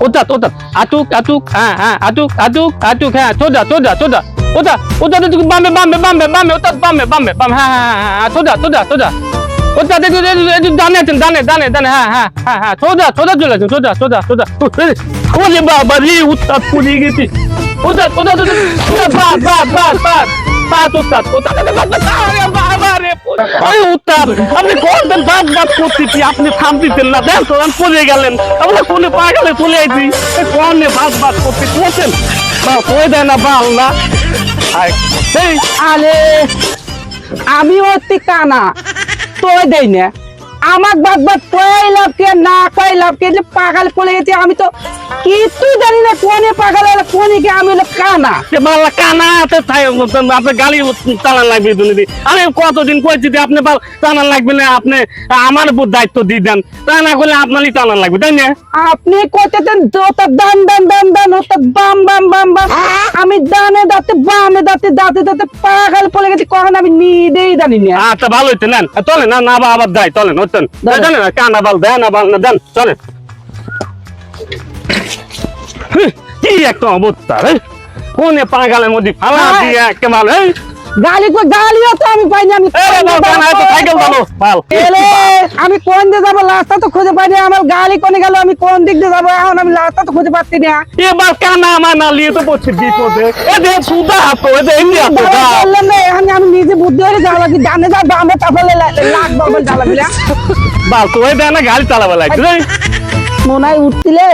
ওটা ওটা আটুক আটুক হ্যাঁ আটুক হ্যাঁ সোজা ওটা তুই বামে ওটা বামে হ্যাঁ সোজা ওটা দেখো ডানে হ্যাঁ সোজা চলে আসো সোজা ওরে বাবা রে উত্তাপ পড়ে গেছি ওটা আপনি কোনদিন বাদ করতেছি আপনি থামতেছেন না দেন তো আমি পড়ে গেলেন আমরা কোনে পাগলে চলে আইছি কোনে বাদ করতে চলছেন বা কই দেয় না বাল না এই আরে আমি অতি কানা তোই দেই না আমাক বাদ কইলাম কে না কইলাম কে যে পাগল পড়ে গেছে আমি তো কিছু জানি না কোনে পাগল হলো কোনে কি আমি হলো কানা যে বালা কানা তো তাই আপনি গালি চালান লাগবে দুনিদি আমি কতদিন কইছি যে আপনি বাল চালান লাগবে না আপনি আমার উপর দায়িত্ব দিয়ে দেন তা না করলে আপনারই চালান লাগবে তাই না আপনি কইতেছেন যত দান ওত বাম আমি ডানে দাঁতে বামে দাঁতে পাগল পড়ে গেছি কখন আমি নিজেই জানি না আচ্ছা ভালো হইতে নেন চলেন না আবার যাই চলেন হচ্ছেন জানেন না কানা বাল দেন না দেন চলেন কি একটা অবস্থা রে কোনে পাগালের মধ্যে ফালা দিয়ে একেবারে গালিও তো আমি পাইনি আমি সাইকেল চালো ভাল এলে আমি কোন দিকে যাবো রাস্তা তো খুঁজে পাইনি আমার গালি কোনে গেল আমি কোন দিক দিয়ে যাবো এখন আমি রাস্তা তো খুঁজে পাচ্ছি না এবার কানা আমার না লিয়ে তো পড়ছে বিপদে এদের সুদা হাতো এদের এমনি হাতো বললাম না এখন আমি নিজে বুদ্ধি হয়ে যাওয়া লাগি ডানে যা বামে তাহলে লাগ বাবল জ্বালা বাল তো দেয় না গাড়ি চালাবা লাগছে মনে হয় উঠছিলে